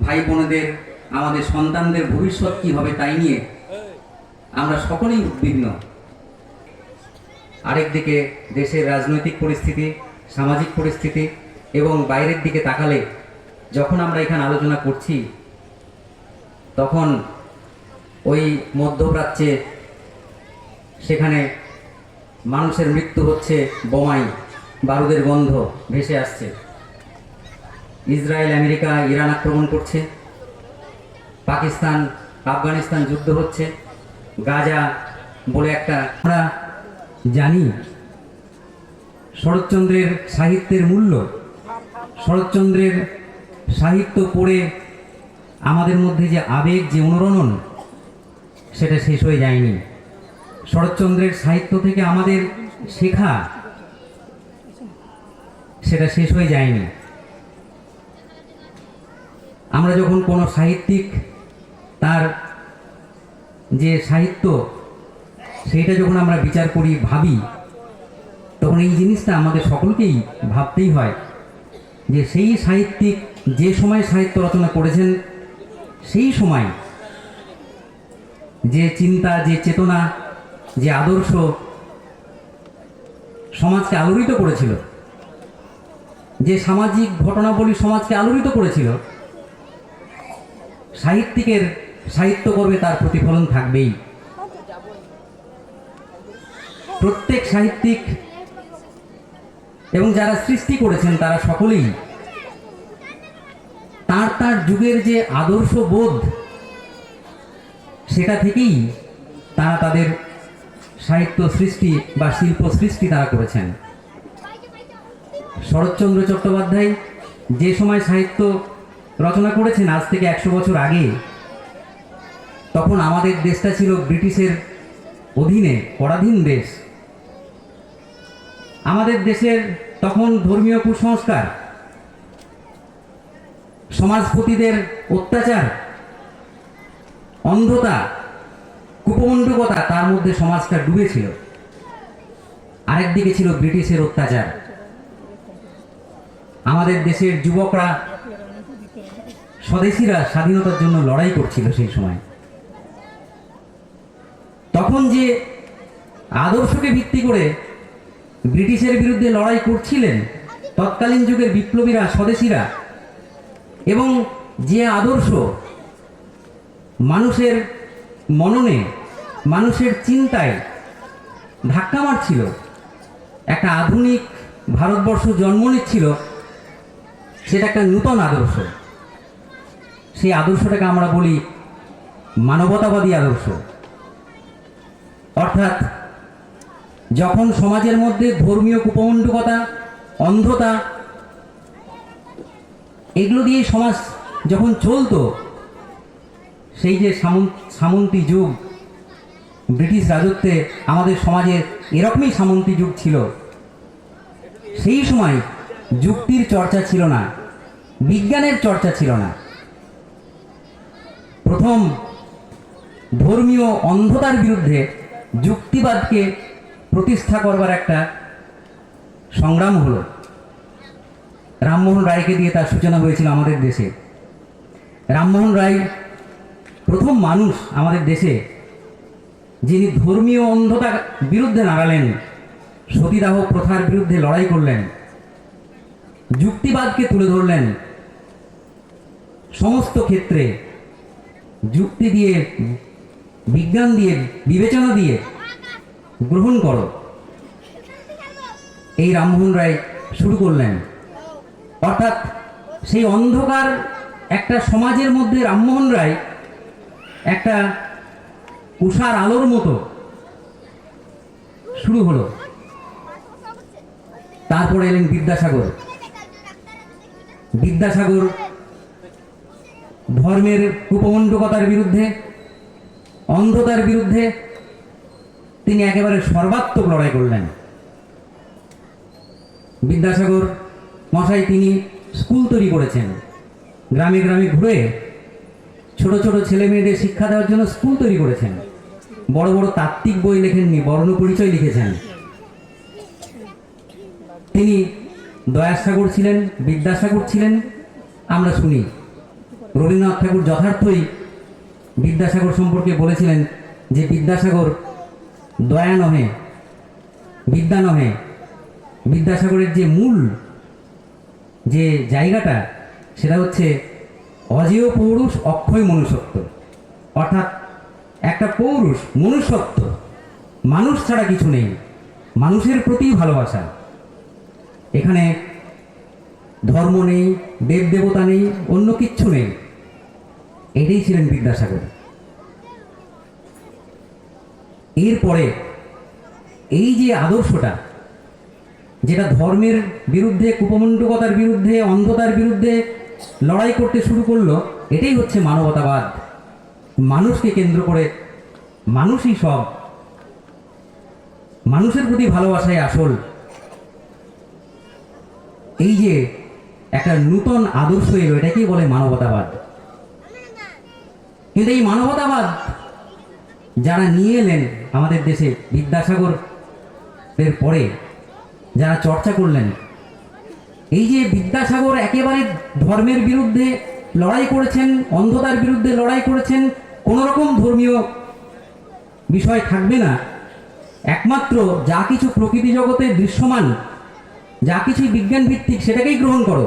ভাই বোনেদের, আমাদের সন্তানদের ভবিষ্যৎ কী হবে তাই নিয়ে আমরা সকলেই উদ্বিগ্ন। আরেকদিকে দেশের রাজনৈতিক পরিস্থিতি, সামাজিক পরিস্থিতি এবং বাইরের দিকে তাকালে যখন আমরা এখানে আলোচনা করছি, তখন ওই মধ্যপ্রাচ্যে সেখানে মানুষের মৃত্যু হচ্ছে, বোমাই বারুদের গন্ধ ভেসে আসছে। ইসরায়েল, আমেরিকা, ইরান আক্রমণ করছে, পাকিস্তান আফগানিস্তান যুদ্ধ হচ্ছে, গাজা বলে একটা আমরা জানি। শরৎচন্দ্রের সাহিত্যের মূল্য, শরৎচন্দ্রের সাহিত্য পড়ে আমাদের মধ্যে যে আবেগ, যে অনুরণন, সেটা শেষ হয়ে যায়নি। শরৎচন্দ্রের সাহিত্য থেকে আমাদের শেখা, সেটা শেষ হয়ে যায়নি। আমরা যখন কোনো সাহিত্যিক তার যে সাহিত্য সেইটা যখন আমরা বিচার করি, ভাবি, তখন এই জিনিসটা আমাদের সকলকেই ভাবতেই হয় যে সেই সাহিত্যিক যে সময় সাহিত্য রচনা করেছেন, সেই সময় যে চিন্তা, যে চেতনা, যে আদর্শ সমাজকে আলোড়িত করেছিল, যে সামাজিক ঘটনাবলী সমাজকে আলোড়িত করেছিল, সাহিত্যিকের সাহিত্যকর্মে তার প্রতিফলন থাকবেই। প্রত্যেক সাহিত্যিক এবং যারা সৃষ্টি করেছেন তারা সকলেই তার তার যুগের যে আদর্শ বোধ, সেটা থেকেই তারা তাদের সাহিত্য সৃষ্টি বা শিল্প সৃষ্টি তারা করেছেন। শরৎচন্দ্র চট্টোপাধ্যায় যে সময় সাহিত্য রচনা করেছেন, আজ থেকে 100 বছর আগে, তখন আমাদের দেশটা ছিল ব্রিটিশের অধীনে পরাধীন দেশ। আমাদের দেশের তখন ধর্মীয় কুসংস্কার, সমাজপতিদের অত্যাচার, অন্ধতা, কুপমণ্ডকতা, তার মধ্যে সমাজটা ডুবেছিল। আরেকদিকে ছিল ব্রিটিশের অত্যাচার। আমাদের দেশের যুবকরা, স্বদেশীরা স্বাধীনতার জন্য লড়াই করছিল সেই সময়। তখন যে আদর্শকে ভিত্তি করে ব্রিটিশের বিরুদ্ধে লড়াই করছিলেন তৎকালীন যুগের বিপ্লবীরা, স্বদেশীরা, এবং যে আদর্শ মানুষের মননে, মানুষের চিন্তায় ধাক্কা মারছিল, একটা আধুনিক ভারতবর্ষ জন্ম নিচ্ছিল, সেটা একটা নূতন আদর্শ। সেই আদর্শটাকে আমরা বলি মানবতাবাদী আদর্শ। অর্থাৎ যখন সমাজের মধ্যে ধর্মীয় কুপমণ্ডকতা, অন্ধতা, এগুলো দিয়ে সমাজ যখন চলতো, সেই যে সামন্তী যুগ, ব্রিটিশ রাজত্বে আমাদের সমাজে এরকমই সামন্তী যুগ ছিল, সেই সময় যুক্তির চর্চা ছিল না, বিজ্ঞানের চর্চা ছিল না। প্রথম ধর্মীয় অন্ধতার বিরুদ্ধে যুক্তিবাদকে প্রতিষ্ঠা করবার একটা সংগ্রাম হলো। রামমোহন রায়কে দিয়ে তার সূচনা হয়েছিল আমাদের দেশে। রামমোহন রায় প্রথম মানুষ আমাদের দেশে যিনি ধর্মীয় অন্ধতার বিরুদ্ধে নাড়ালেন, সতীদাহ প্রথার বিরুদ্ধে লড়াই করলেন, যুক্তিবাদকে তুলে ধরলেন। সমস্ত ক্ষেত্রে যুক্তি দিয়ে, বিজ্ঞান দিয়ে, বিবেচনা দিয়ে গ্রহণ করো, এই রামমোহন রায় শুরু করলেন। অর্থাৎ সেই অন্ধকার একটা সমাজের মধ্যে রামমোহন রায় একটা উষার আলোর মতো শুরু হলো। তারপরে এলেন বিদ্যাসাগর। বিদ্যাসাগর ধর্মের কুপমণ্ডকতার বিরুদ্ধে, অন্ধতার বিরুদ্ধে তিনি একেবারে সর্বাত্মক লড়াই করলেন। বিদ্যাসাগর মশাই তিনি স্কুল তৈরি করেছেন, গ্রামে গ্রামে ঘুরে ছোট ছোট ছেলে মেয়েদের শিক্ষা দেওয়ার জন্য স্কুল তৈরি করেছেন। বড় বড় তাত্ত্বিক বই লেখেননি, বর্ণ পরিচয় লিখেছেন। তিনি দয়াসাগর ছিলেন, বিদ্যাসাগর ছিলেন, আমরা শুনি। রবীন্দ্রনাথ ঠাকুর যথার্থই বিদ্যাসাগর সম্পর্কে বলেছিলেন যে বিদ্যাসাগর দয়া নহে, বিদ্যা নহে, বিদ্যাসাগরের যে মূল যে জায়গাটা সেটা হচ্ছে অজেয় পৌরুষ অক্ষয় মনুষ্যত্ব, অর্থাৎ একটা পৌরুষ মনুষ্যত্ব, মানুষ ছাড়া কিছু নেই, মানুষের প্রতি ভালোবাসা। এখানে ধর্ম নেই, দেবদেবতা নেই, অন্য কিচ্ছু নেই। এটাই ছিলেন বিদ্যাসাগর। এরপরে এই যে আদর্শটা, যেটা ধর্মের বিরুদ্ধে, কুপমণ্ডকতার বিরুদ্ধে, অন্ধতার বিরুদ্ধে লড়াই করতে শুরু করলো, এটাই হচ্ছে মানবতাবাদ। মানুষকে কেন্দ্র করে, মানুষই সব, মানুষের প্রতি ভালোবাসাই আসল। এই যে একটা নূতন আদর্শ এলো, এটাকেই বলে মানবতাবাদ। কিন্তু এই মানবতাবাদ যারা নিয়ে এলেন আমাদের দেশে, বিদ্যাসাগরের পরে যারা চর্চা করলেন, এই যে বিদ্যাসাগর একেবারে ধর্মের বিরুদ্ধে লড়াই করেছেন, অন্ধতার বিরুদ্ধে লড়াই করেছেন, কোনো রকম ধর্মীয় বিষয় থাকবে না, একমাত্র যা কিছু প্রকৃতি জগতে দৃশ্যমান, যা কিছু বিজ্ঞান ভিত্তিক সেটাকেই গ্রহণ করো,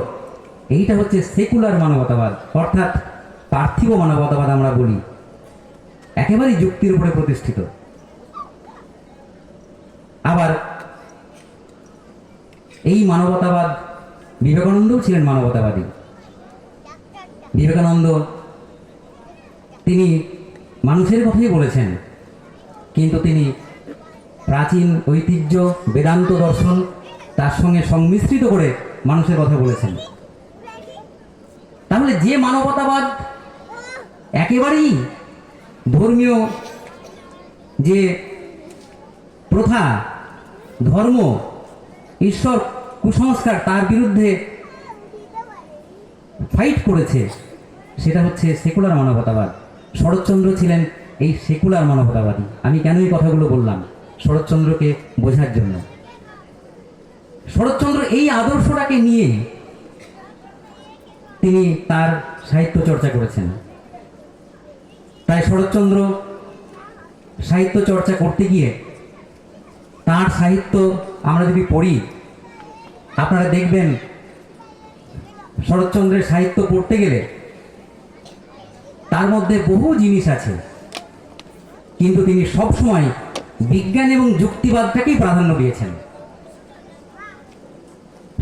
এইটা হচ্ছে সেকুলার মানবতাবাদ, অর্থাৎ পার্থিব মানবতাবাদ আমরা বলি, একেবারেই যুক্তির উপরে প্রতিষ্ঠিত। আবার এই মানবতাবাদ, বিবেকানন্দও ছিলেন মানবতাবাদী। বিবেকানন্দ তিনি মানুষের কথাই বলেছেন, কিন্তু তিনি প্রাচীন ঐতিহ্য, বেদান্ত দর্শন তার সঙ্গে সংমিশ্রিত করে মানুষের কথা বলেছেন। তাহলে যে মানবতাবাদ একেবারেই ধর্মীয় যে প্রথা, ধর্ম, ঈশ্বর, কুসংস্কার তার বিরুদ্ধে ফাইট করেছে, সেটা হচ্ছে সেকুলার মানবতাবাদ। শরৎচন্দ্র ছিলেন এই সেকুলার মানবতাবাদী। আমি কেন এই কথাগুলো বললাম? শরৎচন্দ্রকে বোঝার জন্য। শরৎচন্দ্র এই আদর্শটাকে নিয়ে তিনি তার সাহিত্য চর্চা করেছেন। তাই শরৎচন্দ্র সাহিত্য চর্চা করতে গিয়ে তার সাহিত্য আমরা যদি পড়ি, আপনারা দেখবেন শরৎচন্দ্রের সাহিত্য পড়তে গেলে তার মধ্যে বহু জিনিস আছে, কিন্তু তিনি সবসময় বিজ্ঞান এবং যুক্তিবাদটাকেই প্রাধান্য দিয়েছেন।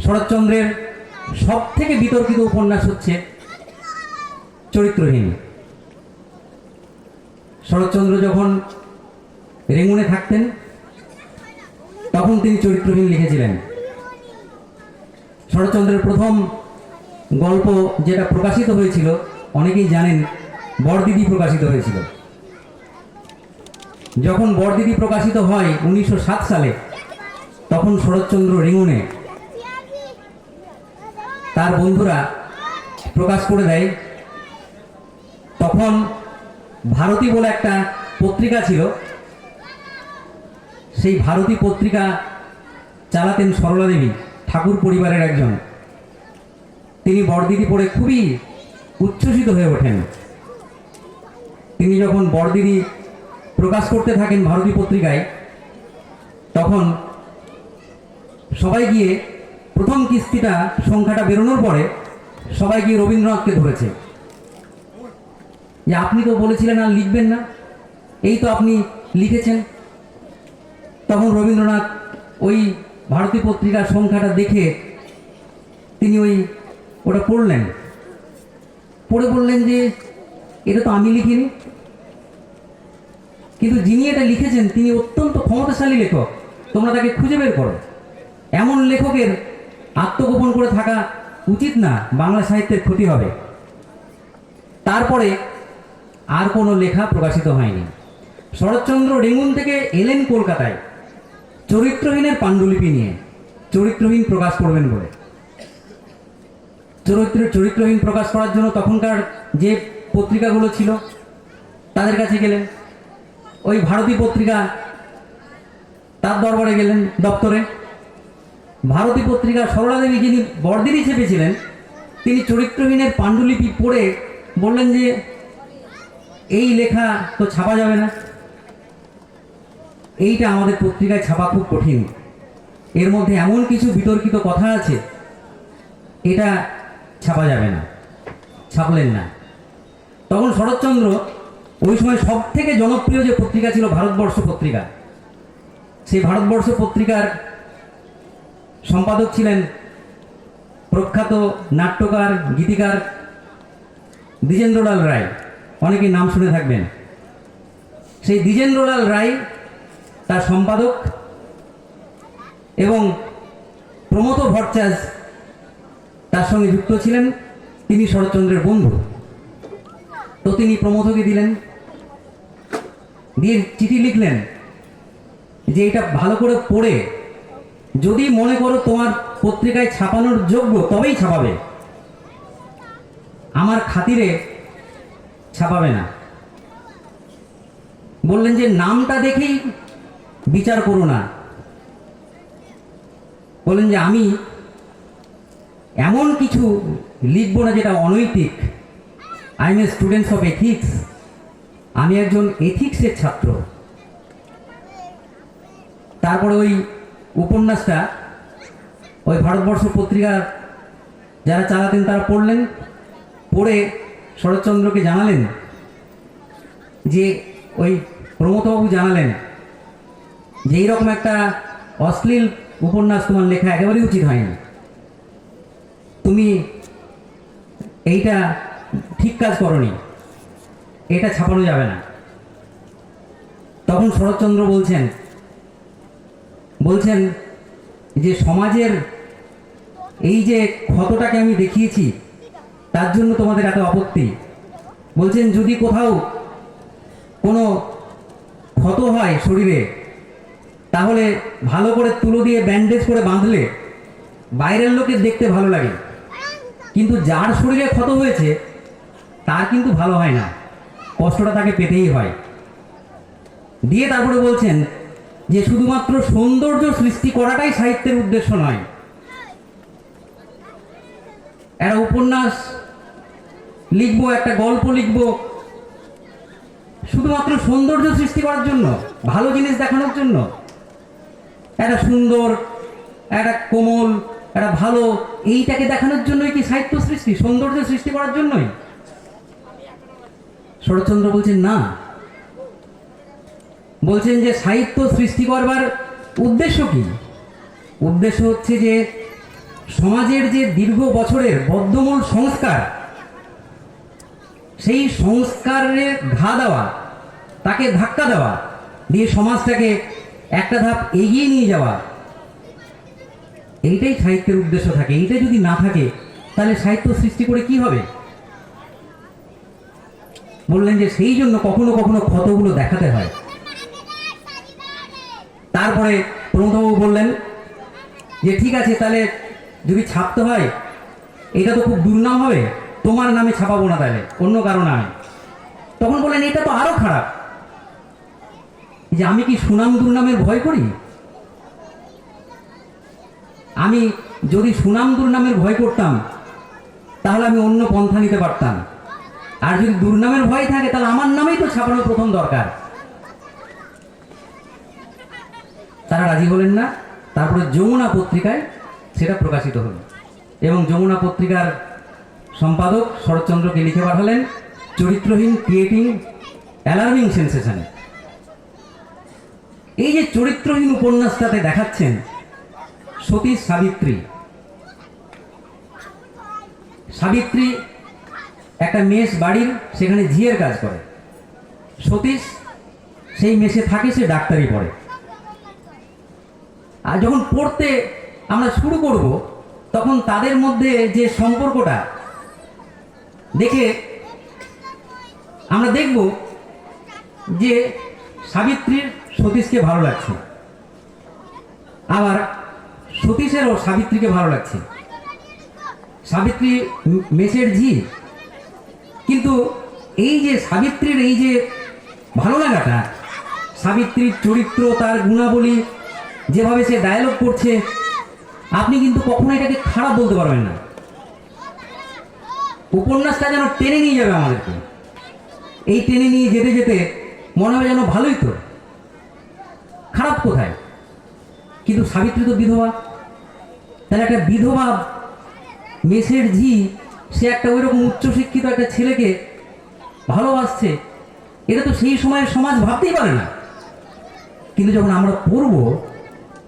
শরৎচন্দ্রের সব থেকে বিতর্কিত উপন্যাস হচ্ছে চরিত্রহীন। শরৎচন্দ্র যখন রেঙ্গুনে থাকতেন তখন তিনি চরিত্রহীন লিখেছিলেন। শরৎচন্দ্রের প্রথম গল্প যেটা প্রকাশিত হয়েছিল, অনেকেই জানেন, বরদিদি প্রকাশিত হয়েছিল। যখন বরদিদি প্রকাশিত হয় 1907 সালে, তখন শরৎচন্দ্র রেঙ্গুনে তার বন্ধুরা প্রকাশ করে দেয়। তখন ভারতী বলে একটা পত্রিকা ছিল, সেই ভারতী পত্রিকা চালাতেন সরলা দেবী, ঠাকুর পরিবারের একজন। তিনি বরদিদি পড়ে খুবই উচ্ছ্বসিত হয়ে ওঠেন। তিনি যখন বরদিদি প্রকাশ করতে থাকেন ভারতী পত্রিকায়, তখন সবাই গিয়ে প্রথম কিস্তিটা সংখ্যাটা বেরোনোর পরে সবাই গিয়ে রবীন্দ্রনাথকে ধরেছে যে আপনি তো বলেছিলেন আর লিখবেন না, এই তো আপনি লিখেছেন। তখন রবীন্দ্রনাথ ওই ভারতী পত্রিকার সংখ্যাটা দেখে তিনি ওটা পড়লেন, পড়ে বললেন যে এটা তো আমি লিখিনি, কিন্তু যিনি এটা লিখেছেন তিনি অত্যন্ত ক্ষমতাশালী লেখক, তোমরা তাকে খুঁজে বের করো। এমন লেখকের আত্মগোপন করে থাকা উচিত না, বাংলা সাহিত্যের ক্ষতি হবে। তারপরে আর কোনো লেখা প্রকাশিত হয়নি। শরৎচন্দ্র রেঙ্গুন থেকে এলেন কলকাতায় চরিত্রহীনের পাণ্ডুলিপি নিয়ে, চরিত্রহীন প্রকাশ করবেন বলে। চরিত্রহীন প্রকাশ করার জন্য তখনকার যে পত্রিকাগুলো ছিল তাদের কাছে গেলেন। ওই ভারতী পত্রিকা তার দরবারে গেলেন দপ্তরে। ভারতী পত্রিকা সরলা দেবী, যিনি বরদিদি ছেপেছিলেন, তিনি চরিত্রহীনের পাণ্ডুলিপি পড়ে বললেন যে এই লেখা তো ছাপা যাবে না, এইটা আমাদের পত্রিকায় ছাপা খুব কঠিন, এর মধ্যে এমন কিছু বিতর্কিত কথা আছে, এটা ছাপা যাবে না, ছাপলেন না। তখন শরৎচন্দ্র, ওই সময় সব থেকে জনপ্রিয় যে পত্রিকা ছিল ভারতবর্ষ পত্রিকা, সেই ভারতবর্ষ পত্রিকার সম্পাদক ছিলেন প্রখ্যাত নাট্যকার গীতিকার দ্বিজেন্দ্রলাল রায়, অনেকেই নাম শুনে থাকবেন। সেই দ্বিজেন্দ্রলাল রায় তার সম্পাদক এবং প্রমথ ভট্টাচার্য তার সঙ্গে যুক্ত ছিলেন, তিনি শরৎচন্দ্রের বন্ধু। তো তিনি প্রমথকে দিলেন, দিয়ে চিঠি লিখলেন যে এটা ভালো করে পড়ে যদি মনে করো তোমার পত্রিকায় ছাপানোর যোগ্য তবেই ছাপাবে, আমার খাতিরে ছাপাবে না। বললেন যে নামটা দেখেই বিচার করো না। বললেন যে আমি এমন কিছু লিখব না যেটা অনৈতিক। I M A students of ethics, আমি একজন এথিক্সের ছাত্র। তারপরে ওই উপন্যাসটা ওই ভারতবর্ষ পত্রিকা যারা চালাতেন তারা পড়লেন, পড়ে শরৎচন্দ্রকে জানালেন, যে ওই প্রমথবাবু জানালেন যে এইরকম একটা অশ্লীল উপন্যাস তোমার লেখা একেবারেই উচিত হয়নি, তুমি এইটা ঠিক কাজ করনি, এটা ছাপানো যাবে না। তখন শরৎচন্দ্র বলছেন যে সমাজের এই যে ক্ষতটাকে আমি দেখিয়েছি তার জন্য তোমাদের এত আপত্তি। বলছেন যদি কোথাও কোনো ক্ষত হয় শরীরে, তাহলে ভালো করে তুলো দিয়ে ব্যান্ডেজ করে বাঁধলে বাইরের লোকের দেখতে ভালো লাগে, কিন্তু যার শরীরে ক্ষত হয়েছে তার কিন্তু ভালো হয় না, কষ্টটা তাকে পেতেই হয়। দিয়ে তারপরে বলছেন যে শুধুমাত্র সৌন্দর্য সৃষ্টি করাটাই সাহিত্যের উদ্দেশ্য নয়। একটা উপন্যাস লিখবো, একটা গল্প লিখবো শুধুমাত্র সৌন্দর্য সৃষ্টি করার জন্য, ভালো জিনিস দেখানোর জন্য, একটা সুন্দর, একটা কোমল, একটা ভালো, এইটাকে দেখানোর জন্যই কি সাহিত্য সৃষ্টি? সৌন্দর্য সৃষ্টি করার জন্যই? শরৎচন্দ্র বলছেন না, বলছেন যে সাহিত্য সৃষ্টি করবার উদ্দেশ্য কি? উদ্দেশ্য হচ্ছে যে সমাজের যে দীর্ঘ বছরের বদ্ধমূল সংস্কার, সেই সংস্কারে ঘা দেওয়া, তাকে ধাক্কা দেওয়া, দিয়ে সমাজটাকে একটা ধাপ এগিয়ে নিয়ে যাওয়া, এইটাই সাহিত্যের উদ্দেশ্য থাকে। এইটা যদি না থাকে তাহলে সাহিত্য সৃষ্টি করে কি হবে? বললেন যে সেই জন্য কখনো কখনো ক্ষতগুলো দেখাতে হয়। তারপরে প্রমথবাবু বললেন যে ঠিক আছে, তাহলে যদি ছাপতে হয় এটা তো খুব দুর্নাম হবে, তোমার নামে ছাপাবো না, তাহলে অন্য কারো নামে। তখন বললেন এটা তো আরো খারাপ, যে আমি কি সুনাম দুর্নামের ভয় করি? আমি যদি সুনাম দুর্নামের ভয় করতাম তাহলে আমি অন্য পন্থা নিতে পারতাম, আর যদি দুর্নামের ভয় থাকে তাহলে আমার নামেই তো ছাপানোর প্রথম দরকার। তারা রাজি হলেন না। তারপরে যমুনা পত্রিকায় সেটা প্রকাশিত হলো, এবং যমুনা পত্রিকার সম্পাদক শরৎচন্দ্রকে লিখে পাঠালেন চরিত্রহীন ক্রিয়েটিং অ্যালার্মিং সেন্সেশন। এই যে চরিত্রহীন উপন্যাসটাতে দেখাচ্ছেন সতী সাবিত্রী, সাবিত্রী একটা মেষ বাড়ির, সেখানে ঝিয়ের কাজ করে। সতীশ সেই মেষে থাকে, সে ডাক্তারি পড়ে। আর যখন পড়তে আমরা শুরু করব তখন তাদের মধ্যে যে সম্পর্কটা দেখে আমরা দেখব যে সাবিত্রীর সতীশকে ভালো লাগছে, আবার সতীশেরও সাবিত্রীকে ভালো লাগছে। সাবিত্রী মেষের ঝি, কিন্তু এই যে সাবিত্রীর এই যে ভালো লাগাটা, সাবিত্রীর চরিত্র, তার গুণাবলী, যেভাবে সে ডায়ালগ করছে, আপনি কিন্তু কখনো এটাকে খারাপ বলতে পারবেন না। উপন্যাসটা যেন টেনে নিয়ে যাবে আমাদেরকে। এই টেনে নিয়ে যেতে যেতে মনে হবে যেন ভালোই তো, খারাপ কোথায়? কিন্তু সাবিত্রী তো বিধবা। তাহলে একটা বিধবা মেসের ঝি, সে একটা ওইরকম উচ্চশিক্ষিত একটা ছেলেকে ভালোবাসছে, এটা তো সেই সময়ের সমাজ ভাবতেই পারে না। কিন্তু যখন আমরা পড়ব,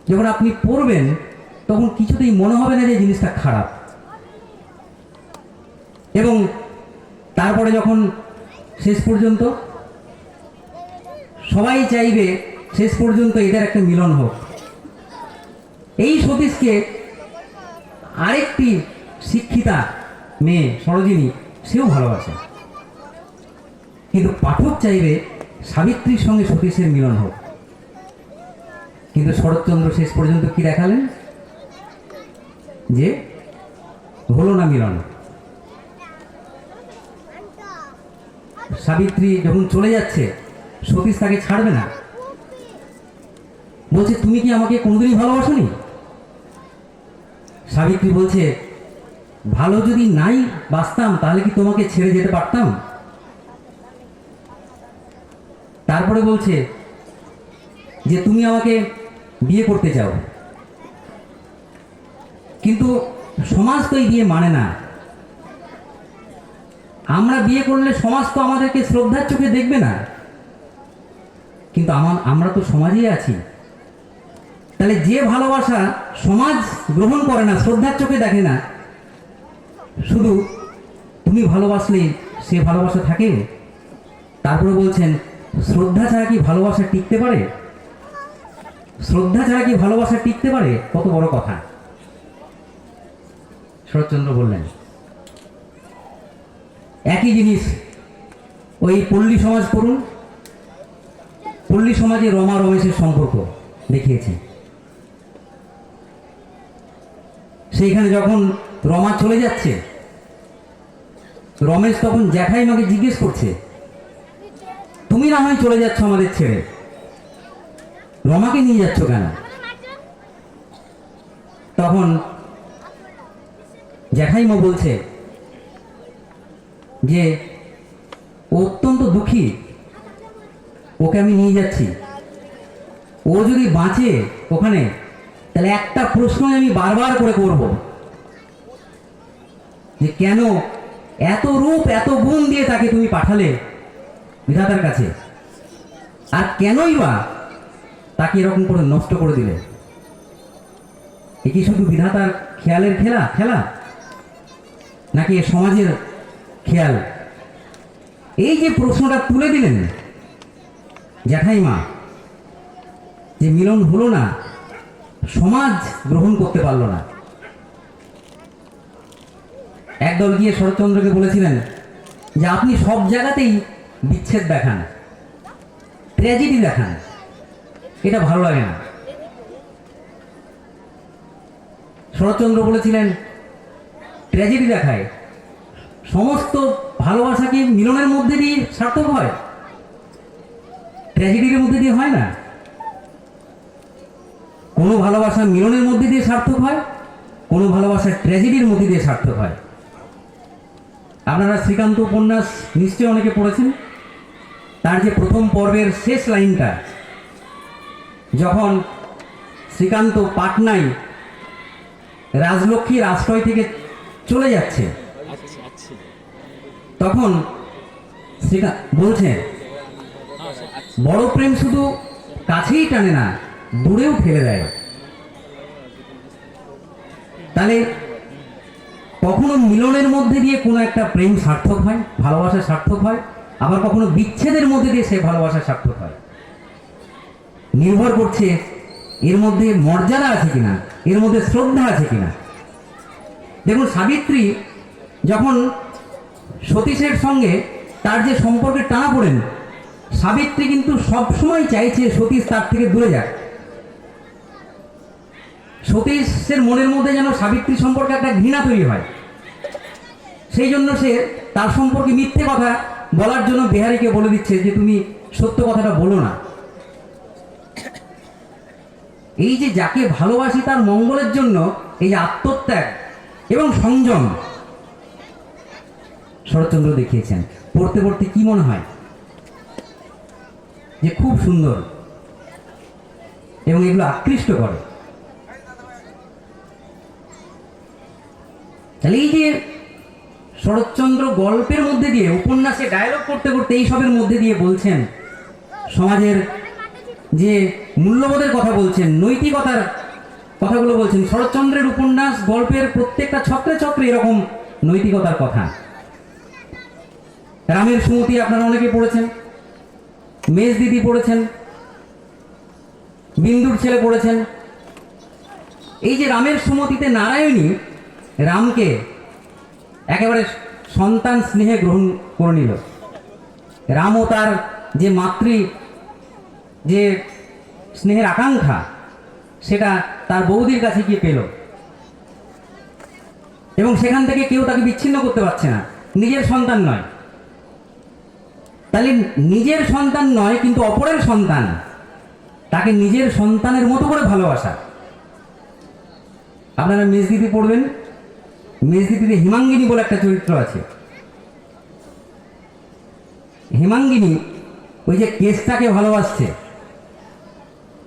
যখন আপনি পড়বেন, তখন কিছুতেই মনে হবে না যে জিনিসটা খারাপ। এবং তারপরে যখন শেষ পর্যন্ত সবাই চাইবে শেষ পর্যন্ত এদের একটা মিলন হোক। এই সতীশকে আরেকটি শিক্ষিতা মেয়ে সরোজিনী, সেও ভালোবাসে, কিন্তু পাঠক চাইবে সাবিত্রীর সঙ্গে সতীশের মিলন হোক। কিন্তু শরৎচন্দ্র শেষ পর্যন্ত কি দেখালেন? যে হলো না মিলন। সাবিত্রী যখন চলে যাচ্ছে, সতীশ তাকে ছাড়বে না, বলছে তুমি কি আমাকে কোনোদিনই ভালোবাসোনি? সাবিত্রী বলছে ভালো যদি নাই বাসতাম তাহলে কি তোমাকে ছেড়ে যেতে পারতাম? তারপরে বলছে যে তুমি আমাকে বিয়ে করতে চাও, কিন্তু সমাজ তো এই বিয়ে মানে না। আমরা বিয়ে করলে সমাজ তো আমাদেরকে শ্রদ্ধার চোখে দেখবে না, কিন্তু আমরা তো সমাজেই আছি। তাহলে যে ভালোবাসা সমাজ গ্রহণ করে না, শ্রদ্ধার চোখে দেখে না, শুধু তুমি ভালোবাসলে সে ভালোবাসা থাকে? তারপরে বলছেন শ্রদ্ধা ছাড়া কি ভালোবাসা টিকতে পারে? শ্রদ্ধা ছাড়া কি ভালোবাসা টিকতে পারে? কত বড় কথা। শরৎচন্দ্র বললেন একই জিনিস ওই পল্লী সমাজ করুন। পল্লী সমাজে রমা রমেশের সম্পর্ক দেখিয়েছে। সেইখানে যখন রমা চলে যাচ্ছে, রমেশ তখন জ্যাঠাইমাকে জিজ্ঞেস করছে তুমি না হয় চলে যাচ্ছ আমাদের ছেড়ে, রমাকে নিয়ে যাচ্ছ কেন? তখন জ্যাঠাইমা বলছে যে ও অত্যন্ত দুঃখী, ওকে আমি নিয়ে যাচ্ছি। ও যদি বাঁচে ওখানে, তাহলে একটা প্রশ্ন আমি বারবার করে করব যে কেন এত রূপ এত গুণ দিয়ে তাকে তুমি পাঠালে বিধাতার কাছে, আর কেনই বা তাকে এরকম করে নষ্ট করে দিলে? এ কি শুধু বিধাতার খেয়ালের খেলা নাকি এ সমাজের খেয়াল? এই যে প্রশ্নটা তুলে দিলেন জ্যাঠাইমা, যে মিলন হলো না, সমাজ গ্রহণ করতে পারল না। একদল গিয়ে শরৎচন্দ্রকে বলেছিলেন যে আপনি সব জায়গাতেই বিচ্ছেদ দেখান, ট্র্যাজেডি দেখান, এটা ভালো লাগে না। শরৎচন্দ্র বলেছিলেন ট্র্যাজেডি দেখায়, সমস্ত ভালোবাসা কি মিলনের মধ্যে দিয়ে সার্থক হয়? ট্র্যাজেডির মধ্যে দিয়ে হয় না। কোনো ভালোবাসা মিলনের মধ্যে দিয়ে সার্থক হয়, কোনো ভালোবাসা ট্র্যাজেডির মধ্যে দিয়ে সার্থক হয়। আপনারা শ্রীকান্ত উপন্যাস নিশ্চয়ই অনেকে পড়েছেন। তার যে প্রথম পর্বের শেষ লাইনটা, যখন শ্রীকান্ত পাটনায় রাজলক্ষ্মীর আশ্রয় থেকে চলে যাচ্ছে, তখন শ্রীকান্ত বলছেন বড় প্রেম শুধু কাছেই টানে না, দূরেও ফেলে দেয়। তাহলে কখনো মিলনের মধ্যে দিয়ে কোনো একটা প্রেম সার্থক হয়, ভালোবাসা সার্থক হয়, আবার কখনো বিচ্ছেদের মধ্যে দিয়ে সেই ভালোবাসা সার্থক হয়। নির্ভর করছে এর মধ্যে মর্যাদা আছে কিনা, এর মধ্যে শ্রদ্ধা আছে কিনা। দেখুন সাবিত্রী যখন সতীশের সঙ্গে তার যে সম্পর্কে টানা পড়েন, সাবিত্রী কিন্তু সবসময় চাইছে সতীশ তার থেকে দূরে যাক। সতীশের মনের মধ্যে যেন সাবিত্রী সম্পর্কে একটা ঘৃণা তৈরি হয়। সেই জন্য সে তার সম্পর্কে মিথ্যে কথা বলার জন্য বিহারীকে বলে দিচ্ছে যে তুমি সত্য কথাটা বলো না। এই যে যাকে ভালোবাসি তার মঙ্গলের জন্য এই যে আত্মত্যাগ এবং সংযম, শরৎচন্দ্র দেখিয়েছেন। পড়তে পড়তে কি মনে হয় যে খুব সুন্দর এবং এগুলো আকৃষ্ট করে। তাহলে এই যে শরৎচন্দ্র গল্পের মধ্যে দিয়ে, উপন্যাসে ডায়লগ করতে করতে এইসবের মধ্যে দিয়ে বলছেন, সমাজের যে মূল্যবোধের কথা বলছেন, নৈতিকতার কথাগুলো বলছেন। শরৎচন্দ্রের উপন্যাস গল্পের প্রত্যেকটা চক্রে চক্রে এরকম নৈতিকতার কথা। রামের সুমতি আপনারা অনেকে পড়েছেন, মেজ দিদি পড়েছেন, বিন্দুর ছেলে পড়েছেন। এই যে রামের সুমতিতে নারায়ণী রামকে একেবারে সন্তান স্নেহে গ্রহণ করে নিল। রামও তার যে মাতৃ যে স্নেহের আকাঙ্ক্ষা সেটা তার বৌদির কাছে গিয়ে পেল, এবং সেখান থেকে কেউ তাকে বিচ্ছিন্ন করতে পারছে না। নিজের সন্তান নয়, তাহলে নিজের সন্তান নয় কিন্তু অপরের সন্তান, তাকে নিজের সন্তানের মতো করে ভালোবাসা। আপনারা মেজদিদি পড়বেন, মেজদিদিতে হিমাঙ্গিনী বলে একটা চরিত্র আছে। হিমাঙ্গিনী ওই যে কেসটাকে ভালোবাসছে,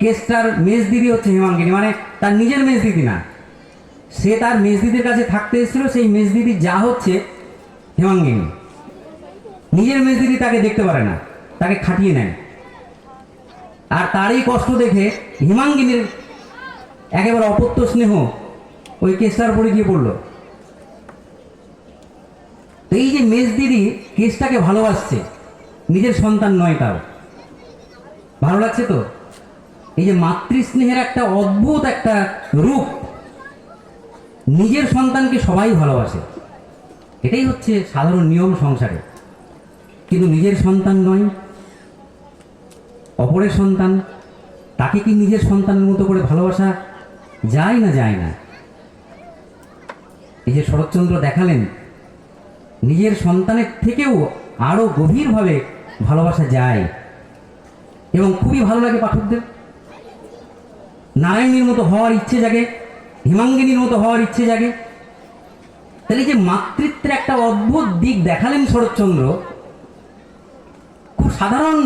কেসটার মেজদিদি হচ্ছে হিমাঙ্গিনী, মানে তার নিজের মেজদিদি না, সে তার মেজদিদির কাছে থাকতে এসেছিল, সেই মেজদিদি যা হচ্ছে হিমাঙ্গিনী। নিজের মেজদিদি তাকে দেখতে পারে না, তাকে খাটিয়ে নেয়। আর তারই কষ্ট দেখে হিমাঙ্গিনীর একেবারে অপত্য স্নেহ ওই কেসটার উপরে গিয়ে পড়ল। তো এই যে মেজদিদি কেসটাকে ভালোবাসছে, নিজের সন্তান নয় তাও। ভালো লাগছে তো? এই যে মাতৃস্নেহের একটা অদ্ভুত একটা রূপ। নিজের সন্তানকে সবাই ভালোবাসে, এটাই হচ্ছে সাধারণ নিয়ম সংসারে। কিন্তু নিজের সন্তান নয়, অপরের সন্তান, তাকে কি নিজের সন্তানের মতো করে ভালোবাসা যায় না? যায় না। এই যে শরৎচন্দ্র দেখালেন, নিজের সন্তানের থেকেও আরো গভীরভাবে ভালোবাসা যায়, এবং খুবই ভালো লাগে পাঠকদের। নারায়ণীর মতো হওয়ার ইচ্ছে জাগে, হিমাঙ্গিনীর মতো হওয়ার ইচ্ছে জাগে। তাহলে যে মাতৃত্বের একটা অদ্ভুত দিক দেখালেন শরৎচন্দ্র খুব সাধারণ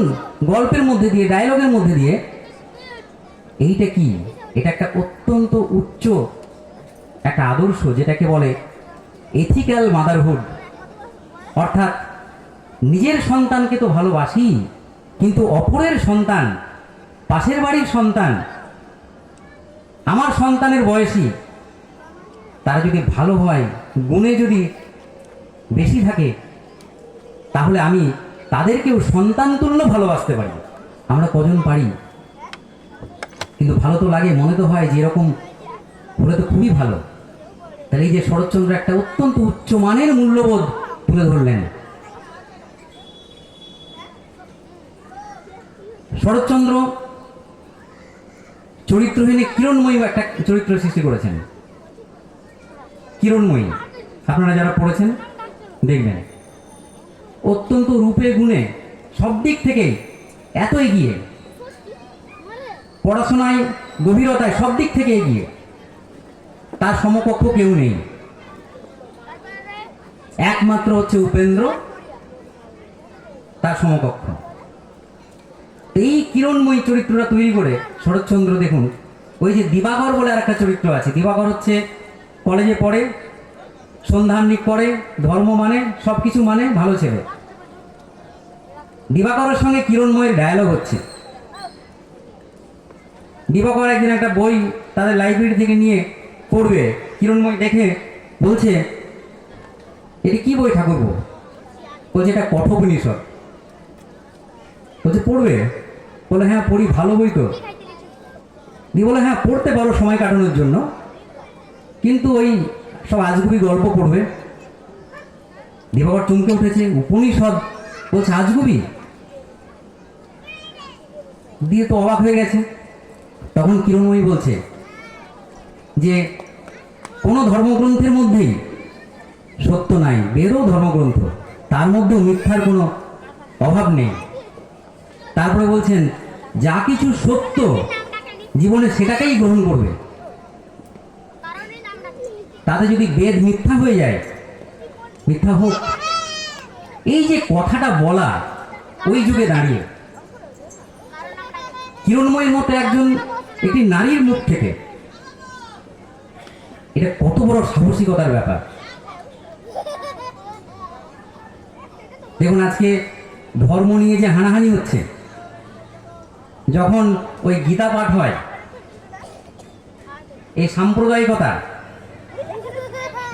গল্পের মধ্যে দিয়ে, ডায়লগের মধ্যে দিয়ে। এইটা কি? এটা একটা অত্যন্ত উচ্চ একটা আদর্শ, যেটাকে বলে এথিক্যাল মাদারহুড। অর্থাৎ নিজের সন্তানকে তো ভালোবাসি, কিন্তু অপরের সন্তান, পাশের বাড়ির সন্তান, আমার সন্তানের বয়সী, তারা যদি ভালো হয়, গুণে যদি বেশি থাকে, তাহলে আমি তাদেরকেও সন্তান তুল্য ভালোবাসতে পারি। আমরা কজন পারি? কিন্তু ভালো তো লাগে, মনে তো হয় যে এরকম হলে তো খুবই ভালো। তাহলে এই যে শরৎচন্দ্র একটা অত্যন্ত উচ্চমানের মূল্যবোধ তুলে ধরলেন। শরৎচন্দ্র চরিত্রহীনে কিরণময়ী একটা চরিত্র সৃষ্টি করেছেন। কিরণময়ী আপনারা যারা পড়েছেন দেখবেন, অত্যন্ত রূপে গুণে সব দিক থেকেই এত এগিয়ে, পড়াশোনায় গভীরতায় সব দিক থেকে এগিয়ে, তার সমকক্ষ কেউ নেই। একমাত্র হচ্ছে উপেন্দ্র তার সমকক্ষ। এই কিরণময়ী চরিত্রটা তৈরি করে শরৎচন্দ্র দেখুন, ওই যে দিবাকর বলে আর একটা চরিত্র আছে। দিবাকর হচ্ছে কলেজে পড়ে, সন্ধ্যান্বিক করে, ধর্ম মানে, সব কিছু মানে, ভালো ছেলে। দিবাকরের সঙ্গে কিরণময়ের ডায়ালগ হচ্ছে। দিবাকর একদিন একটা বই তাদের লাইব্রেরি থেকে নিয়ে পড়বে, কিরণময় দেখে বলছে, এটি কি বই ঠাকুরপো? বলছে এটা কঠোপনিষদ। বলছে পড়বে? বলে হ্যাঁ পড়ি, ভালো বই তো। দিয়ে বলে হ্যাঁ পড়তে পারো সময় কাটানোর জন্য, কিন্তু ওই সব আজগুবি গল্প পড়বে। দিবাকর চমকে উঠেছে, উপনিষদ বলছে আজগুবি? দিয়ে তো অবাক হয়ে গেছে। তখন কিরণময়ী বলছে যে কোনো ধর্মগ্রন্থের মধ্যেই সত্য নাই, বেদও ধর্মগ্রন্থ, তার মধ্যেও মিথ্যার কোনো অভাব নেই। তারপরে বলছেন যা কিছু সত্য জীবনে সেটাকেই গ্রহণ করবে। তাতে যদি বেদ মিথ্যা হয়ে যায়, মিথ্যা হোক, এই যে কথাটা বলা ওই যুগে দাঁড়িয়ে কিরণময়ীর মতো একটি নারীর মুখ থেকে, এটা কত বড় সাহসিকতার ব্যাপার। দেখুন আজকে ধর্ম নিয়ে যে হানাহানি হচ্ছে, যখন ওই গীতা পাঠ হয়, এই সাম্প্রদায়িকতা,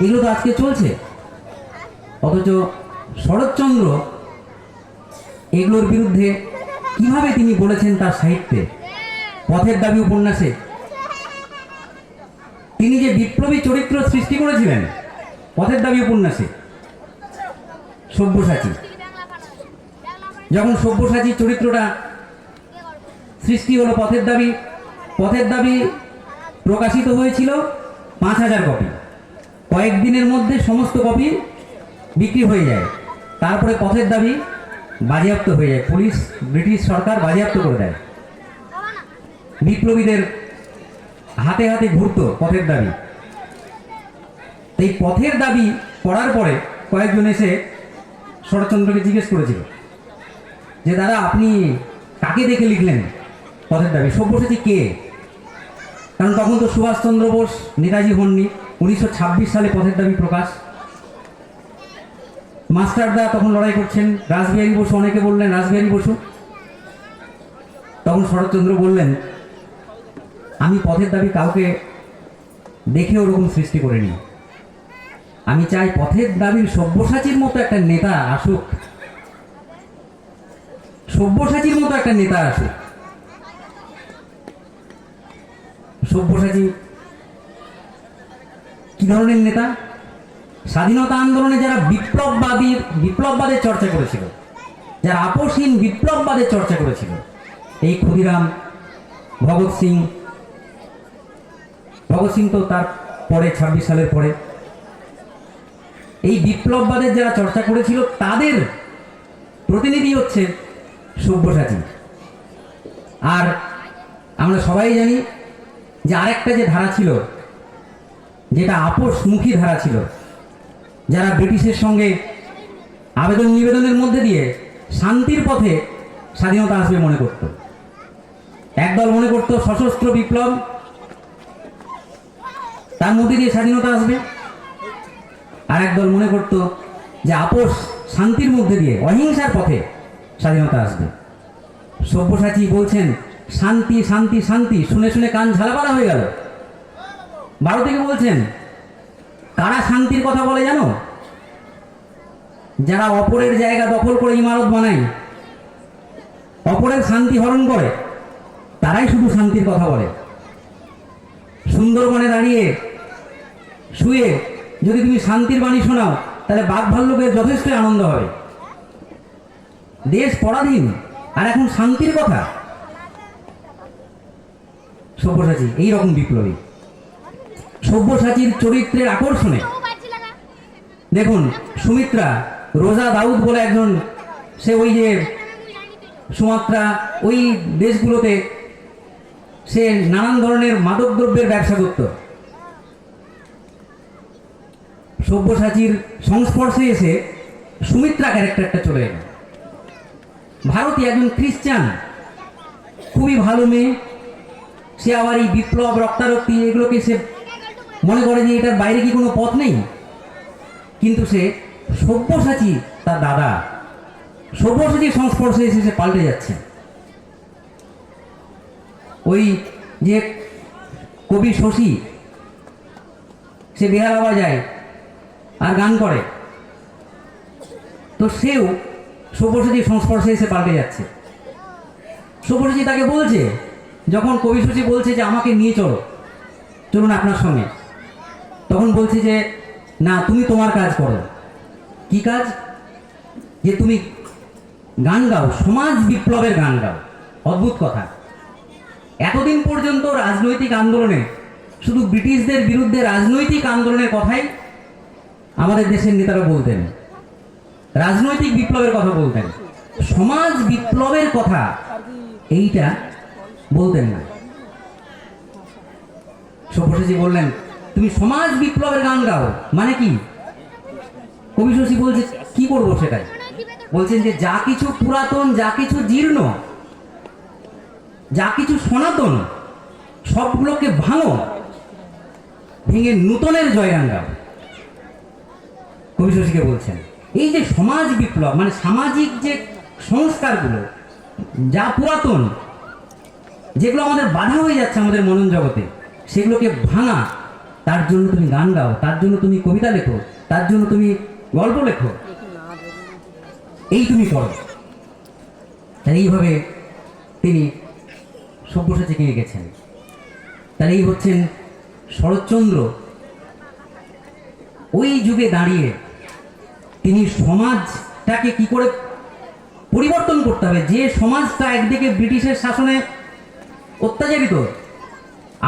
এগুলো তো আজকে চলছে। অথচ শরৎচন্দ্র এগুলোর বিরুদ্ধে কিভাবে তিনি বলেছেন তার সাহিত্যে, পথের দাবি উপন্যাসে তিনি যে বিপ্লবী চরিত্র সৃষ্টি করেছিলেন পথের দাবি উপন্যাসে, সব্যসাচী। যখন সব্যসাচী চরিত্রটা সৃষ্টি হলো, পথের দাবি প্রকাশিত হয়েছিল 5,000 কপি। কয়েকদিনের মধ্যে সমস্ত কপি বিক্রি হয়ে যায়। তারপরে পথের দাবি বাজেয়াপ্ত হয়ে যায়, পুলিশ, ব্রিটিশ সরকার বাজেয়াপ্ত করে দেয়। বিপ্লবীদের হাতে হাতে ঘুরত পথের দাবি। এই পথের দাবি পড়ার পরে কয়েকজন এসে শরৎচন্দ্রকে জিজ্ঞেস করেছিল যে দাদা, আপনি কাকে দেখে লিখলেন পথের দাবি? সব্যসাচী কে? কারণ তখন তো সুভাষচন্দ্র বোস, নেতাজি হননি। 1926 সালে পথের দাবি প্রকাশ। মাস্টারদা তখন লড়াই করছেন, রাসবিহারী বসু, অনেকে বললেন রাসবিহারী বসু। তখন শরৎচন্দ্র বললেন, আমি পথের দাবি কাউকে দেখে ওরকম সৃষ্টি করিনি। আমি চাই পথের দাবির সব্যসাচীর মতো একটা নেতা আসুক, সব্যসাচীর মতো একটা নেতা আসুক। সব্যসাচী কি ধরনের নেতা? স্বাধীনতা আন্দোলনে যারা বিপ্লববাদের চর্চা করেছিল, যারা আপোষহীন বিপ্লববাদের চর্চা করেছিল, এই ক্ষুদিরাম, ভগৎ সিং তো তার পরে 26 সালের পরে, এই বিপ্লববাদের যারা চর্চা করেছিল তাদের প্রতিনিধি হচ্ছে সব্যসাচী। আর আমরা সবাই জানি যে আরেকটা যে ধারা ছিল, যেটা আপোষমুখী ধারা ছিল, যারা ব্রিটিশের সঙ্গে আবেদন নিবেদনের মধ্যে দিয়ে শান্তির পথে স্বাধীনতা আসবে মনে করত। একদল মনে করত সশস্ত্র বিপ্লব, তার মধ্যে দিয়ে স্বাধীনতা আসবে। আর একদল মনে করত যে আপোষ, শান্তির মধ্যে দিয়ে, অহিংসার পথে স্বাধীনতা আসবে। সব্যসাচী বলছেন শান্তি শান্তি শান্তি, শুনে শুনে কান ঝালাপালা হয়ে গেল। 12 থেকে বলছেন, কারা শান্তির কথা বলে জানো? যারা অপরের জায়গা দখল করে ইমারত বানায়, অপরের শান্তি হরণ করে, তারাই শুধু শান্তির কথা বলে। সুন্দরবনে দাঁড়িয়ে শুয়ে যদি তুমি শান্তির বাণী শোনাও, তাহলে বাঘ ভাল্লুকের যথেষ্ট আনন্দ হবে। দেশ পরাধীন, আর এখন শান্তির কথা। সব্যসাচী এইরকম বিপ্লবী। সব্যসাচীর চরিত্রের আকর্ষণে দেখুন, সুমিত্রা, রোজা দাউদ বলে একজন, সে ওই যে সুমাত্রা, ওই দেশগুলোতে সে নানান ধরনের মাদক দ্রব্যের ব্যবসা করত। সব্যসাচীর সংস্পর্শে এসে সুমিত্রা ক্যারেক্টারটা চলে এল। ভারতীয়, একজন খ্রিস্টান, খুবই ভালো মেয়ে। সে আবার এই বিপ্লব, রক্তারক্তি, এগুলোকে সে মনে করে যে এটার বাইরে কি কোনো পথ নেই। কিন্তু সে সব্যসাচী, তার দাদা, সব্যসাচীর সংস্পর্শে এসে সে পাল্টে যাচ্ছে। ওই যে কবি শশী, সে বেহালা বাজায় আর গান করে, তো সেও সব্যসাচীর সংস্পর্শে এসে পাল্টে যাচ্ছে। সব্যসাচী তাকে বলছে, যখন কবি শশী বলছে যে আমাকে নিয়ে চলুন আপনার সঙ্গে, তখন বলছে যে না, তুমি তোমার কাজ করো। কি কাজ? যে তুমি গান গাও, সমাজ বিপ্লবের গান গাও। অদ্ভুত কথা। এতদিন পর্যন্ত রাজনৈতিক আন্দোলনে শুধু ব্রিটিশদের বিরুদ্ধে রাজনৈতিক আন্দোলনের কথাই আমাদের দেশের নেতারা বলতেন, রাজনৈতিক বিপ্লবের কথা বলতেন, সমাজ বিপ্লবের কথা এইটা বলতেন না। সব্যসাচী বললেন, তুমি সমাজ বিপ্লবের গান গাও, মানে কি? কবি শশী বলছে, কি করবো সেটাই? বলছেন যে যা কিছু পুরাতন, যা কিছু জীর্ণ, যা কিছু সনাতন, সবগুলোকে ভাঙো, ভেঙে নূতনের জয়গান গাও। কবি শশীকে বলছেন এই যে সমাজ বিপ্লব, মানে সামাজিক যে সংস্কারগুলো, যা পুরাতন, যেগুলো আমাদের বাধা হয়ে যাচ্ছে আমাদের মনন জগতে, সেগুলোকে ভাঙা, তার জন্য তুমি গান গাও, তার জন্য তুমি কবিতা লেখো, তার জন্য তুমি গল্প লেখো, এই তুমি করো। তাহলে এইভাবে তিনি সব্যসাচীকে নিয়ে গেছেন। তাহলে এই হচ্ছেন শরৎচন্দ্র। ওই যুগে দাঁড়িয়ে তিনি সমাজটাকে কি করে পরিবর্তন করতে হবে, যে সমাজটা একদিকে ব্রিটিশের শাসনে অত্যাচারিত,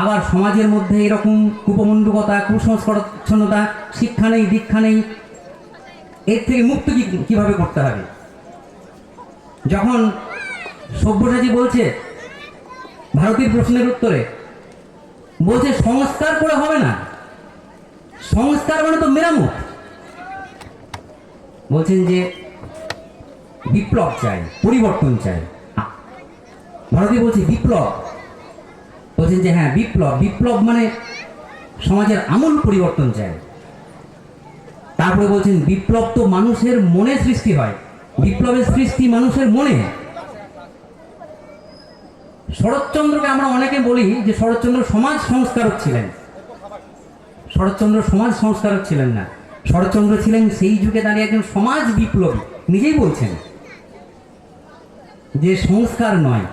আবার সমাজের মধ্যে এরকম কুপমণ্ডুকতা, কুসংস্কারচ্ছন্নতা, শিক্ষা নেই, দীক্ষা নেই, এর থেকে মুক্ত কিভাবে করতে হবে। যখন সব্যসাচী বলছে ভারতীয় প্রশ্নের উত্তরে, বলছে সংস্কার করে হবে না, সংস্কার মানে তো মেরামত। বলছেন যে বিপ্লব চাই, পরিবর্তন চাই। ভারতীয় বলছে বিপ্লব, বলছেন যে হ্যাঁ বিপ্লব, বিপ্লব মানে সমাজের আমূল পরিবর্তন চাই। তারপরে বলছেন বিপ্লব তো মানুষের মনে সৃষ্টি হয়, বিপ্লবের সৃষ্টি মানুষের মনে। শরৎচন্দ্রকে আমরা অনেকে বলি যে শরৎচন্দ্র সমাজ সংস্কারক ছিলেন। শরৎচন্দ্র সমাজ সংস্কারক ছিলেন না, শরৎচন্দ্র ছিলেন সেই যুগে দাঁড়িয়ে একজন সমাজ বিপ্লবী। নিজেই বলছেন যে সংস্কার নয়,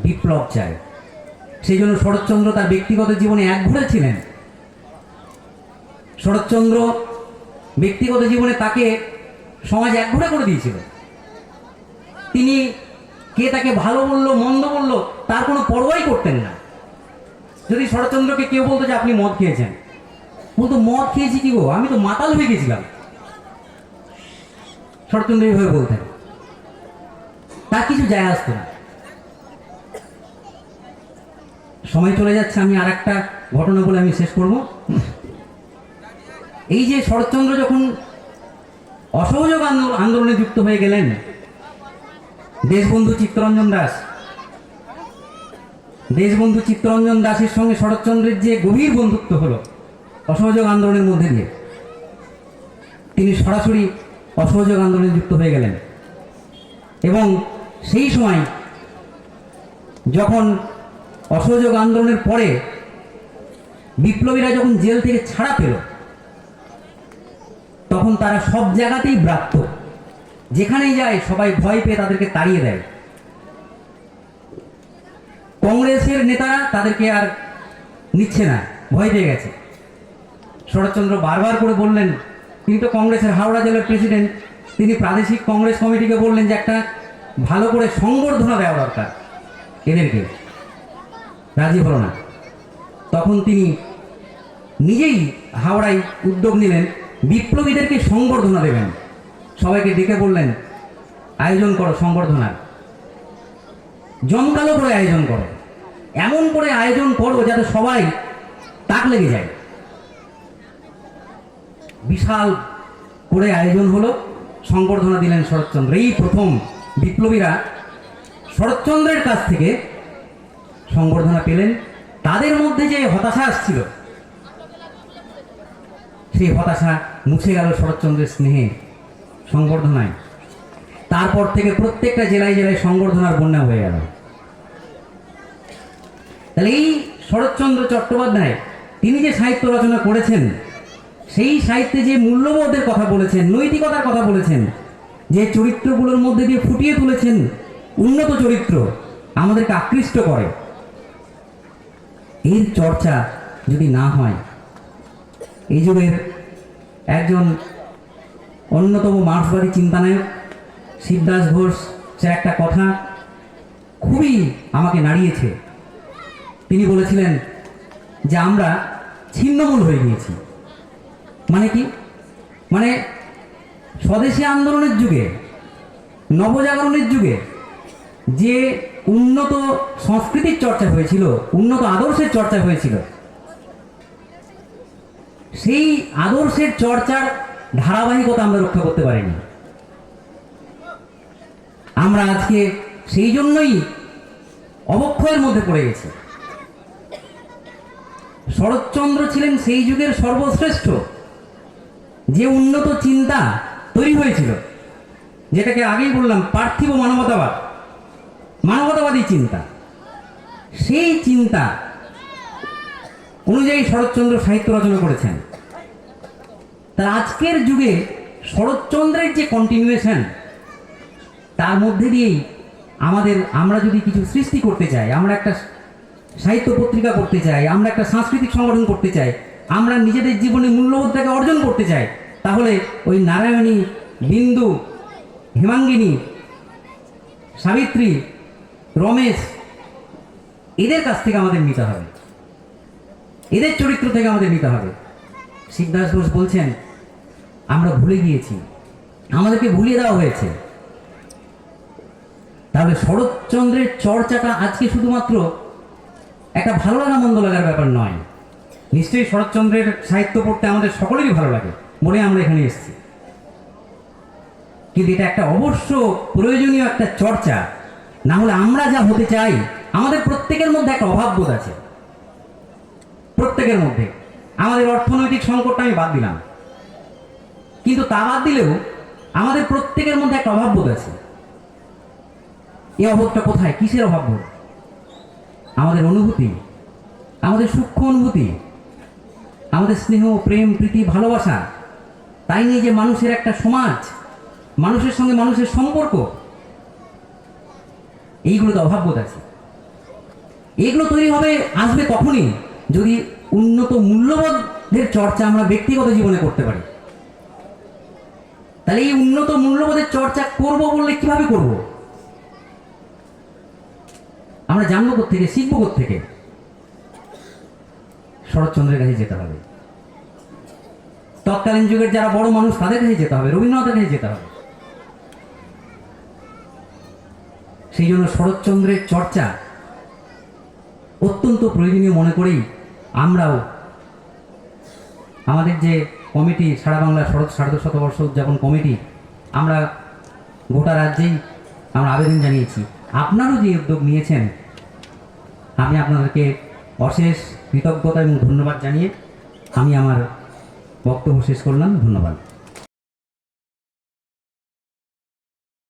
বিপ্লব চাই। সেই জন্য শরৎচন্দ্র তার ব্যক্তিগত জীবনে একঘরে ছিলেন। শরৎচন্দ্র ব্যক্তিগত জীবনে তাকে সমাজ একঘরে করে দিয়েছিল। তিনি কে তাকে ভালো বললো, মন্দ বললো, তার কোনো পরোয়াই করতেন না। যদি শরৎচন্দ্রকে কেউ বলতো যে আপনি মদ খেয়েছেন, বলতো মদ খেয়েছি কি গো, আমি তো মাতাল হয়ে গেছিলাম। শরৎচন্দ্র এইভাবে বলতেন, তার কিছু যায় আসতো না। সময় চলে যাচ্ছে, আমি আর একটা ঘটনা বলে আমি শেষ করব। এই যে শরৎচন্দ্র যখন অসহযোগ আন্দোলনে যুক্ত হয়ে গেলেন, দেশবন্ধু চিত্তরঞ্জন দাস, দেশবন্ধু চিত্তরঞ্জন দাসের সঙ্গে শরৎচন্দ্রের যে গভীর বন্ধুত্ব হলো অসহযোগ আন্দোলনের মধ্যে দিয়ে, তিনি সরাসরি অসহযোগ আন্দোলনে যুক্ত হয়ে গেলেন। এবং সেই সময় যখন অসহযোগ আন্দোলনের পরে বিপ্লবীরা যখন জেল থেকে ছাড়া পেল, তখন তারা সব জায়গাতেই ব্রাত্য, যেখানেই যায় সবাই ভয় পেয়ে তাদেরকে তাড়িয়ে দেয়। কংগ্রেসের নেতারা তাদেরকে আর নিচ্ছে না, ভয় পেয়ে গেছে। শরৎচন্দ্র বারবার করে বললেন, তিনি তো কংগ্রেসের হাওড়া জেলার প্রেসিডেন্ট, তিনি প্রাদেশিক কংগ্রেস কমিটিকে বললেন যে একটা ভালো করে সংবর্ধনা দেওয়া দরকার এদেরকে। রাজি হলো না। তখন তিনি নিজেই হাওড়ায় উদ্যোগ নিলেন, বিপ্লবীদেরকে সংবর্ধনা দেবেন। সবাইকে ডেকে বললেন আয়োজন করো সংবর্ধনার, জমকালো করে আয়োজন করো, এমন করে আয়োজন করো যাতে সবাই তাক লেগে যায়। বিশাল করে আয়োজন হলো, সংবর্ধনা দিলেন শরৎচন্দ্র। এই প্রথম বিপ্লবীরা শরৎচন্দ্রের কাছ থেকে সংবর্ধনা পেলেন। তাদের মধ্যে যে হতাশা আসছিল, সেই হতাশা মুছে গেল শরৎচন্দ্রের স্নেহে, সংবর্ধনায়। তারপর থেকে প্রত্যেকটা জেলায় জেলায় সংবর্ধনার বন্যা হয়ে গেল। তাহলে এই শরৎচন্দ্র চট্টোপাধ্যায় তিনি যে সাহিত্য রচনা করেছেন, সেই সাহিত্যে যে মূল্যবোধের কথা বলেছেন, নৈতিকতার কথা বলেছেন, যে চরিত্রগুলোর মধ্যে দিয়ে ফুটিয়ে তুলেছেন উন্নত চরিত্র, আমাদেরকে আকৃষ্ট করে, এর চর্চা যদি না হয়, এই যুগের একজন অন্যতম মার্ক্সবাদী চিন্তানায়ক শিবদাস ঘোষ, সে একটা কথা খুবই আমাকে নাড়িয়েছে। তিনি বলেছিলেন যে আমরা ছিন্নমূল হয়ে গিয়েছি। মানে কি? মানে স্বদেশী আন্দোলনের যুগে, নবজাগরণের যুগে যে উন্নত সংস্কৃতির চর্চা হয়েছিল, উন্নত আদর্শের চর্চা হয়েছিল, সেই আদর্শের চর্চার ধারাবাহিকতা আমরা রক্ষা করতে পারিনি। আমরা আজকে সেই জন্যই অবক্ষয়ের মধ্যে পড়ে গেছি। শরৎচন্দ্র ছিলেন সেই যুগের সর্বশ্রেষ্ঠ, যে উন্নত চিন্তা তৈরি হয়েছিল, যেটাকে আগেই বললাম পার্থিব মানবতাবাদ, মানবতাবাদী চিন্তা, সেই চিন্তা অনুযায়ী শরৎচন্দ্র সাহিত্য রচনা করেছেন। তার আজকের যুগে শরৎচন্দ্রের যে কন্টিনিউয়েশন, তার মধ্যে দিয়েই আমরা যদি কিছু সৃষ্টি করতে চাই, আমরা একটা সাহিত্য পত্রিকা করতে চাই, আমরা একটা সাংস্কৃতিক সংগঠন করতে চাই, আমরা নিজেদের জীবনে মূল্যবোধটাকে অর্জন করতে চাই, তাহলে ওই নারায়ণী, বিন্দু, হেমাঙ্গিনী, সাবিত্রী, রমেশ, এদের কাছ থেকে আমাদের নিতে হবে, এদের চরিত্র থেকে আমাদের নিতে হবে। শিবদাস ঘোষ বলছেন, আমরা ভুলে গিয়েছি, আমাদেরকে ভুলিয়ে দেওয়া হয়েছে। তাহলে শরৎচন্দ্রের চর্চাটা আজকে শুধুমাত্র একটা ভালো লাগা মন্দ লাগার ব্যাপার নয়। নিশ্চয়ই শরৎচন্দ্রের সাহিত্য পড়তে আমাদের সকলেরই ভালো লাগে বলে আমরা এখানে এসেছি, কিন্তু এটা একটা অবশ্য প্রয়োজনীয় একটা চর্চা। না হলে আমরা যা হতে চাই, আমাদের প্রত্যেকের মধ্যে একটা অভাববোধ আছে, প্রত্যেকের মধ্যে। আমাদের অর্থনৈতিক সংকটটা আমি বাদ দিলাম, কিন্তু তা বাদ দিলেও আমাদের প্রত্যেকের মধ্যে একটা অভাববোধ আছে। এই অভাবটা কোথায়? কিসের অভাববোধ? আমাদের অনুভূতি, আমাদের সূক্ষ্ম অনুভূতি, আমাদের স্নেহ, প্রেম, প্রীতি, ভালোবাসা, তাই নিয়ে যে মানুষের একটা সমাজ, মানুষের সঙ্গে মানুষের সম্পর্ক, এইগুলোতে অভাববোধ আছে। এগুলো তৈরি আসবে তখনই যদি উন্নত মূল্যবোধের চর্চা আমরা ব্যক্তিগত জীবনে করতে পারি। তাহলে এই উন্নত মূল্যবোধের চর্চা করব বললে কিভাবে করব? আমরা জানবো কোত্থেকে, শিখবো কোত্থেকে? শরৎচন্দ্রের কাছে যেতে হবে, তৎকালীন যুগের যারা বড় মানুষ তাদের কাছে যেতে হবে, রবীন্দ্রনাথের কাছে যেতে হবে। সেই জন্য শরৎচন্দ্রের চর্চা অত্যন্ত প্রয়োজনীয় মনে করেই আমরাও আমাদের যে কমিটি, সারা বাংলা শরৎ সার্ধশতবর্ষ উদযাপন কমিটি, আমরা গোটা রাজ্যেই আমরা আবেদন জানিয়েছি। আপনারও যে উদ্যোগ নিয়েছেন, আমি আপনাদেরকে অশেষ কৃতজ্ঞতা এবং ধন্যবাদ জানিয়ে আমি আমার বক্তব্য শেষ করলাম। ধন্যবাদ।